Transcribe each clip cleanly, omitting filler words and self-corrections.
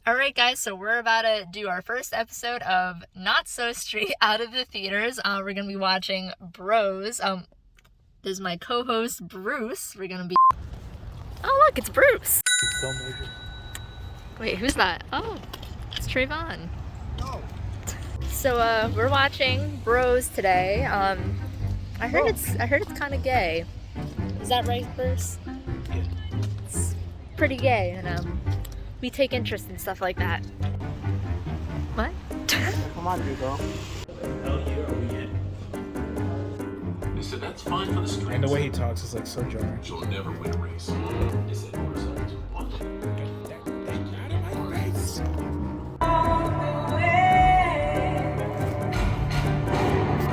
Alright guys, so we're about to do our first episode of Not So Straight out of the theaters. We're gonna be watching Bros. This is my co-host Bruce. We're gonna be... Oh look, it's Bruce! Wait, who's that? Oh, it's Trayvon. No. So we're watching Bros today. I heard it's kind of gay. Is that right, Bruce? Yeah. It's pretty gay, and we take interest in stuff like that. What? Come on, Hugo. Hell yeah, are we in? They said that's fine for the streets. And the way he talks is like so jarring. You'll never win a race. They said motorcycles won.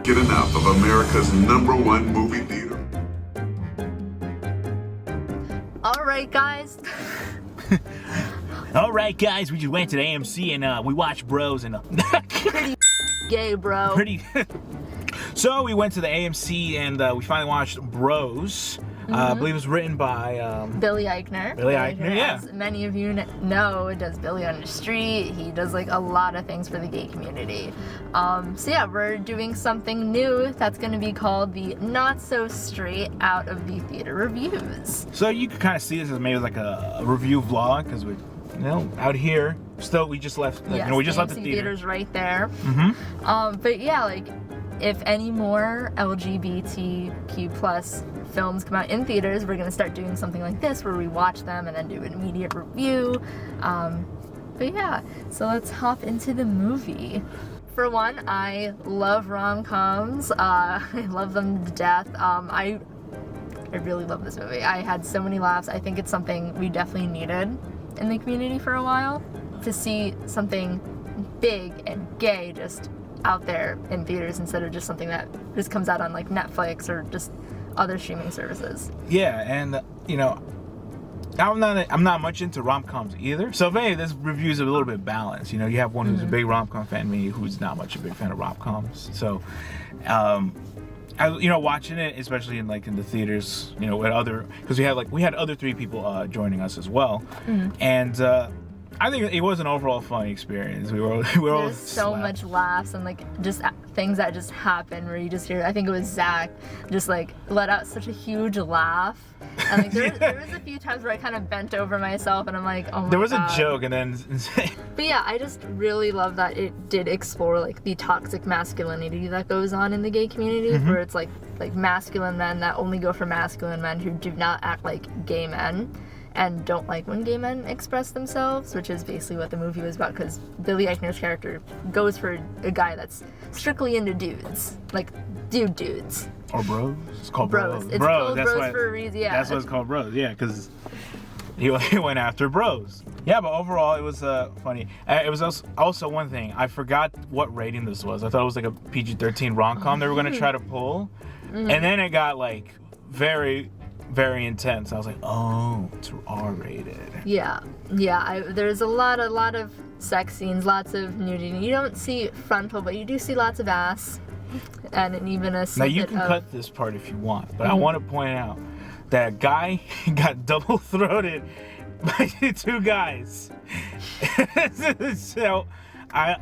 Get enough of America's #1 movie theater. Alright guys. Alright guys, we just went to the AMC and we watched Bros and Pretty gay, bro. pretty So we went to the AMC and we finally watched Bros. I believe it was written by Billy Eicher. Billy Eicher, yeah. As many of you know, does Billy on the Street. He does like a lot of things for the gay community. So yeah, we're doing something new that's going to be called the Not So Straight Out of the Theater Reviews. So you could kind of see this as maybe like a review vlog because we out here still we just left Yes, we just left the AMC theater. theaters right there. Mm-hmm. But yeah, like if any more LGBTQ plus films come out in theaters, we're gonna start doing something like this where we watch them and then do an immediate review. But yeah, so let's hop into the movie. For one, I love rom-coms. I love them to death. I really love this movie. I had so many laughs. I think it's something we definitely needed in the community for a while, to see something big and gay just out there in theaters instead of just something that just comes out on like Netflix or just other streaming services. Yeah, and you know, I'm not much into rom-coms either. So maybe this review is a little bit balanced. You know, you have one who's a big rom-com fan, me who's not much a big fan of rom-coms. So, watching it, especially in the theaters, you know, with because we had other 3 people joining us as well, and I think it was an overall fun experience. We were all There's so much laughs and just things that just happen where you just hear. I think it was Zach just let out such a huge laugh, and there was a few times where I kind of bent over myself and I'm like, oh my god. There was a joke and then. But yeah, I just really love that it did explore the toxic masculinity that goes on in the gay community, where it's like masculine men that only go for masculine men who do not act like gay men and don't like when gay men express themselves, which is basically what the movie was about, because Billy Eichner's character goes for a guy that's strictly into dudes, dudes. Or bros. It's called Bros. bros. It's called Bros for a reason, yeah. That's what it's called, Bros. Yeah, because he went after bros. Yeah, but overall it was funny. It was also one thing. I forgot what rating this was. I thought it was like a PG-13 rom-com they were going to try to pull. And then it got very, very intense. I was like, oh, it's R-rated. Yeah. There's a lot of sex scenes, lots of nudity. You don't see frontal, but you do see lots of ass, and even a Now you can cut this part if you want, but I want to point out that guy got double-throated by 2 guys. So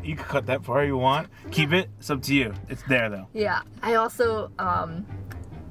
you can cut that part if you want. Keep it. It's up to you. It's there though. Yeah. I also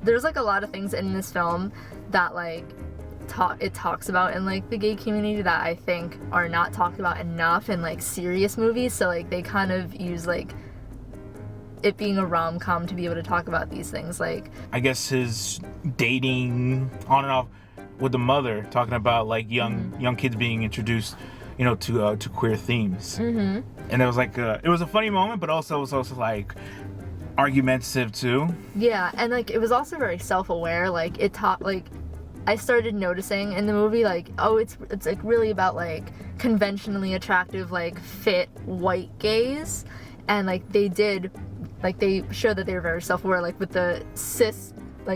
there's a lot of things in this film that it talks about in the gay community that I think are not talked about enough in serious movies. So they kind of use it being a rom-com to be able to talk about these things. I guess his dating on and off with the mother, talking about young kids being introduced, you know, to queer themes. And it was it was a funny moment, but also it was also argumentative too. Yeah, and it was also very self-aware. It taught I started noticing in the movie it's really about conventionally attractive fit white gays, and they showed that they were very self-aware with the cis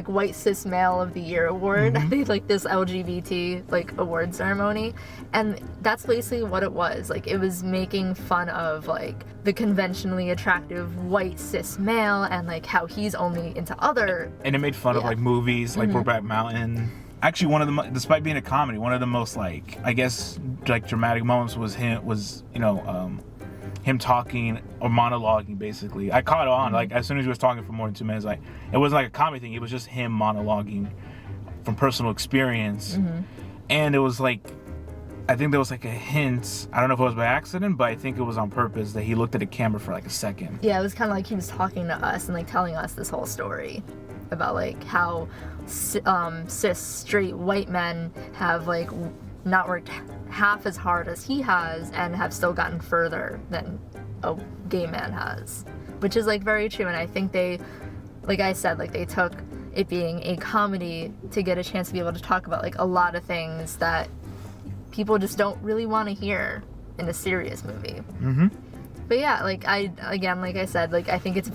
white cis male of the year award. They this LGBT award ceremony, and that's basically what it was. It was making fun of the conventionally attractive white cis male and how he's only into other, and it made fun of movies like Brokeback Mountain. actually one of the, despite being a comedy, one of the most like, I guess, like dramatic moments was him talking or monologuing basically. I caught on, like as soon as he was talking for more than 2 minutes, like it wasn't like a comedy thing, it was just him monologuing from personal experience. And it was like, I think there was like a hint, I don't know if it was by accident, but I think it was on purpose that he looked at the camera for like a second. Yeah, it was kind of like he was talking to us and like telling us this whole story about like how cis straight white men have like not worked half as hard as he has and have still gotten further than a gay man has, which is like very true. And I think they, like I said, like they took it being a comedy to get a chance to be able to talk about like a lot of things that people just don't really want to hear in a serious movie. But yeah, like like I said, like I think it's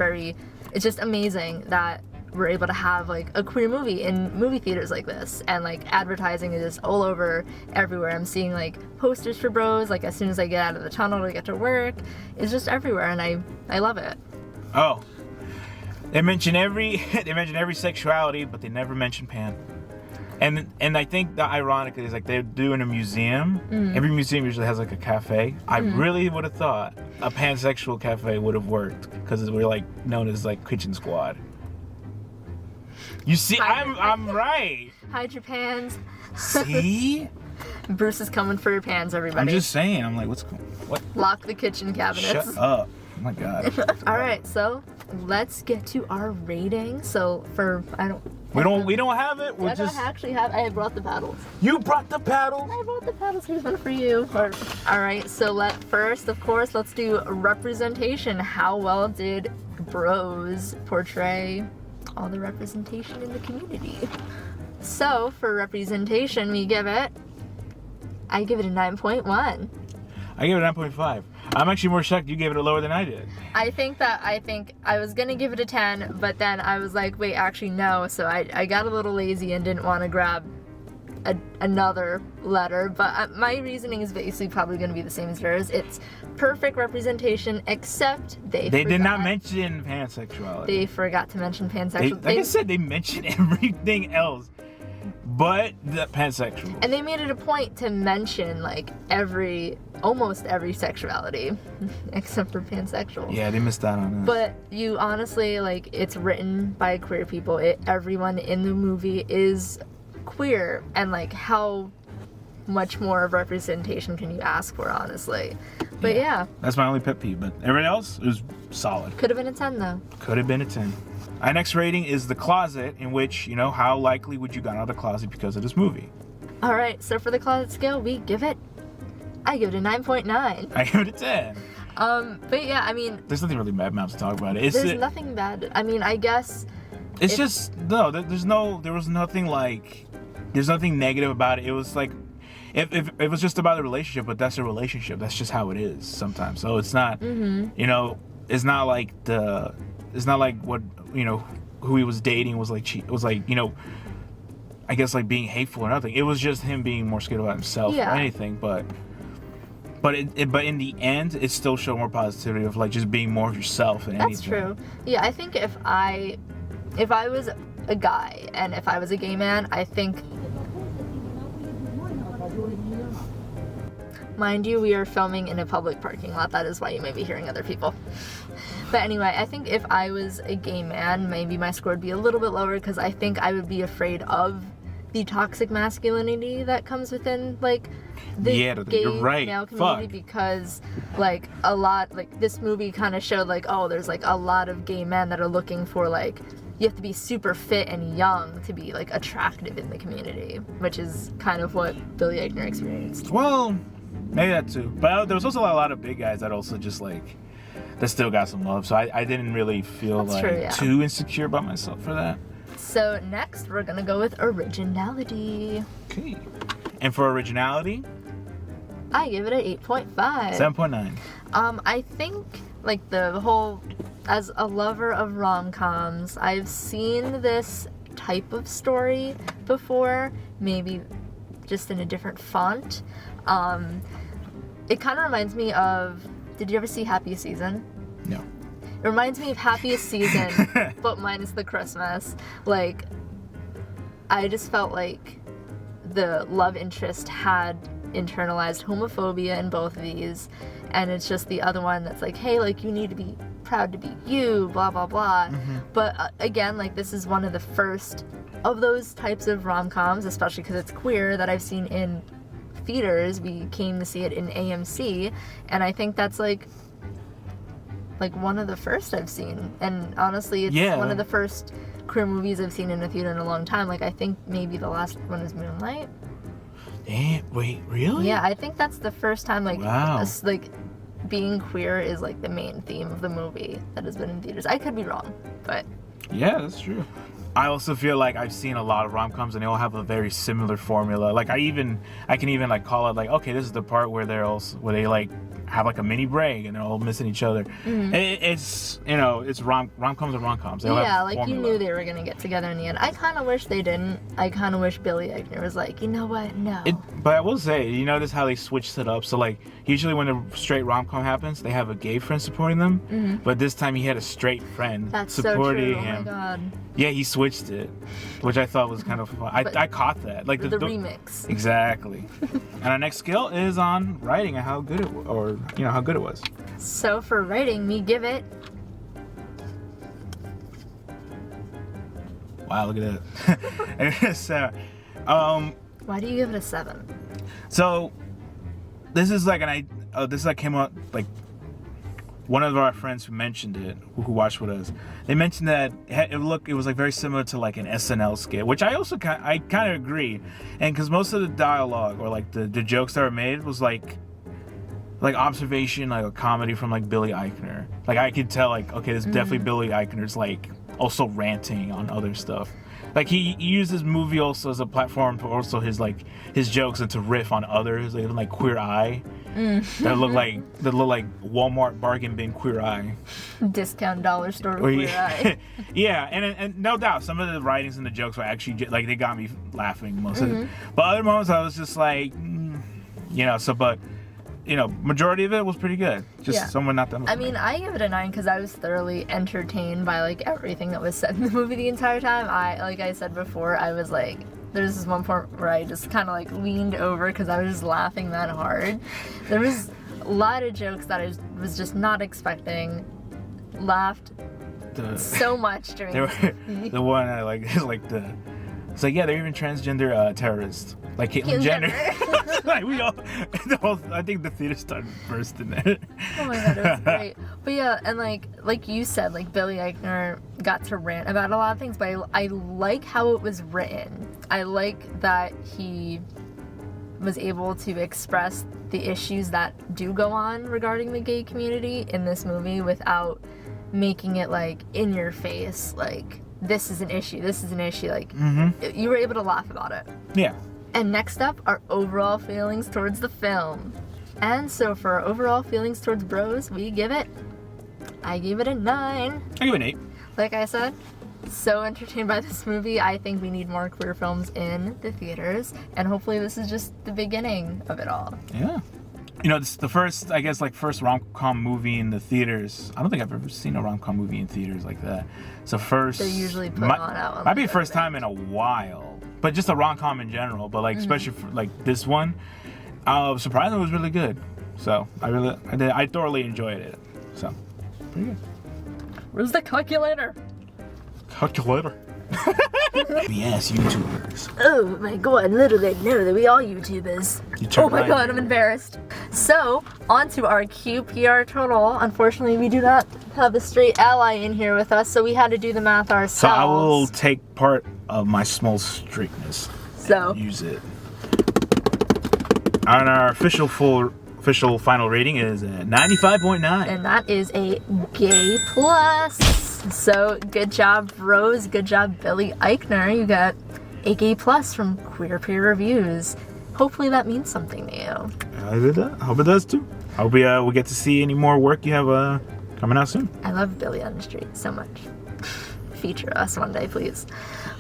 just amazing that we're able to have like a queer movie in movie theaters like this, and like advertising is just all over everywhere. I'm seeing like posters for Bros like as soon as I get out of the tunnel to get to work. It's just everywhere, and I love it. Oh, they mention every sexuality, but they never mention pan. And I think that ironically is like they're doing a museum. Every museum usually has like a cafe. I really would have thought a pansexual cafe would have worked, because we're like known as like Kitchen Squad. You see, I'm right. Hide your pans. See? Bruce is coming for your pans, everybody. I'm just saying. I'm like, what? Lock the kitchen cabinets. Shut up. Oh my God. All right, so let's get to our rating. So we don't have it. We're just. I brought the paddles. You brought the paddles. I brought the paddles. Here's one for you. All right, so let's do representation. How well did Bros portray all the representation in the community? So for representation, I give it a 9.1. I gave it a 9.5. I'm actually more shocked you gave it a lower than I did. I think I was gonna give it a 10, but then I was like, wait, actually no. So I got a little lazy and didn't want to grab another letter. But my reasoning is basically probably gonna be the same as yours. It's perfect representation, except they did not mention pansexuality. They forgot to mention pansexual. Like I said, they mentioned everything else but the pansexual. And they made it a point to mention like almost every sexuality except for pansexual. Yeah, they missed out on that. But you honestly, like, it's written by queer people. Everyone in the movie is queer, and like how much more of representation can you ask for, honestly? But yeah. That's my only pet peeve, but everything else is solid. Could have been a 10 though. Could have been a 10. Our next rating is the closet, in which, how likely would you got out of the closet because of this movie? All right, so for the closet scale, I give it a 9.9. I give it a 10. But yeah, I mean, there's nothing really bad to talk about it. There's nothing bad. I mean, I guess it's just there's nothing negative about it. It was like if it was just about the relationship, but that's a relationship. That's just how it is sometimes. So it's not it's not like what who he was dating was like I guess like being hateful or nothing. It was just him being more scared about himself or anything. But in the end, it still showed more positivity of like just being more of yourself than anything. That's true. Yeah, I think if I was a guy and if I was a gay man, I think, mind you, we are filming in a public parking lot. That is why you may be hearing other people. But anyway, I think if I was a gay man, maybe my score would be a little bit lower, because I think I would be afraid of the toxic masculinity that comes within like the gay male community. Because like a lot, like this movie kind of showed like, oh, there's like a lot of gay men that are looking for like, you have to be super fit and young to be like attractive in the community, which is kind of what Billy Eicher experienced. Well, maybe that too, but there was also a lot of big guys that also just like that still got some love, so I didn't really feel too insecure about myself for that. So next we're gonna go with originality. Okay. And for originality, I give it an 8.5. 7.9. I think like the whole, as a lover of rom-coms, I've seen this type of story before, maybe just in a different font. It kind of reminds me of, did you ever see Happiest Season? No. It reminds me of Happiest Season, but minus the Christmas. Like, I just felt like the love interest had internalized homophobia in both of these, and it's just the other one that's like, hey, like, you need to be proud to be you, blah blah blah. But again, like, this is one of the first of those types of rom-coms, especially because it's queer, that I've seen in theaters. We came to see it in AMC, and I think that's like one of the first I've seen, and honestly it's one of the first queer movies I've seen in a theater in a long time. Like, I think maybe the last one was Moonlight. Damn, wait, really? Yeah, I think that's the first time, like, wow. like, being queer is, like, the main theme of the movie that has been in theaters. I could be wrong, but... Yeah, that's true. I also feel like I've seen a lot of rom-coms and they all have a very similar formula. Like, I can even, like, call it, like, okay, this is the part where they, like, have, like, a mini break and they're all missing each other. It's, you know, it's rom-coms and rom-coms. Yeah, like, you knew they were gonna get together in the end. I kind of wish they didn't. I kind of wish Billy Eicher was like, you know what, no. But I will say, you notice how they switched it up? So, like, usually when a straight rom-com happens, they have a gay friend supporting them. But this time he had a straight friend supporting him. Oh my god. Yeah, he switched it, which I thought was kind of fun. I caught that. Like, the remix. Exactly. And our next skill is on writing and how good how good it was. So for writing, we give it... Wow, look at that. So, why do you give it a 7? So, this is like came up, like, one of our friends who mentioned it, who watched with us, they mentioned that it was like very similar to like an SNL skit, which I also kind of agree. And because most of the dialogue or like the jokes that were made was like observation, like a comedy from like Billy Eicher. Like, I could tell, like, okay, this is definitely Billy Eicher's like also ranting on other stuff. Like, he used his movie also as a platform for also his jokes and to riff on others, like Queer Eye. that look like Walmart bargain bin Queer Eye, discount dollar store Queer Eye. Yeah, and no doubt some of the writings and the jokes were actually like, they got me laughing most of it. But other moments I was just like, but majority of it was pretty good. Just someone not that much. I mean, I give it a 9 because I was thoroughly entertained by like everything that was said in the movie the entire time. Like I said before, I was like, there's this one point where I just kind of like leaned over because I was just laughing that hard. There was a lot of jokes that I was just not expecting. Laughed so much during the one I like is like it's like, yeah, they're even transgender terrorists, like Caitlyn Jenner. Like, I think the theater started bursting there. Oh my god, it was great. But yeah, and like you said, like, Billy Eichner got to rant about a lot of things, but I like how it was written. I like that he was able to express the issues that do go on regarding the gay community in this movie without making it like in your face, like, this is an issue, like, you were able to laugh about it. Yeah. And next up, our overall feelings towards the film. And so for our overall feelings towards Bros, I gave it a 9. I give it an 8. Like I said, so entertained by this movie. I think we need more queer films in the theaters, and hopefully this is just the beginning of it all. Yeah. It's the first, I guess, like, first rom-com movie in the theaters. I don't think I've ever seen a rom-com movie in theaters like that. So first... They usually put on out. Might be the first time in a while. But just a rom-com in general. But, like, especially for, like, this one, surprisingly, it was really good. So, I thoroughly enjoyed it. So, pretty good. Where's the calculator? Calculator. Yes, YouTubers. Oh my god, little they know that we are YouTubers. Oh my god, I'm embarrassed. So, on to our QPR total. Unfortunately, we do not have a straight ally in here with us, so we had to do the math ourselves. So I will take part of my small straightness and use it. And our official final rating is 95.9. And that is a gay plus. So, good job, Rose. Good job, Billy Eichner. You got a gay plus from Queer Peer Reviews. Hopefully that means something to you. I hope it does too. I hope we get to see any more work you have coming out soon. I love Billy on the Street so much. Feature us one day, please.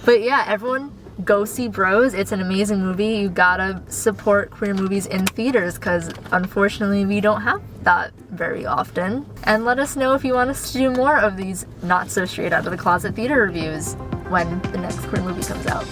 But yeah, everyone, go see Bros. It's an amazing movie. You gotta support queer movies in theaters because unfortunately we don't have that very often. And let us know if you want us to do more of these not so straight out of the closet theater reviews when the next queer movie comes out.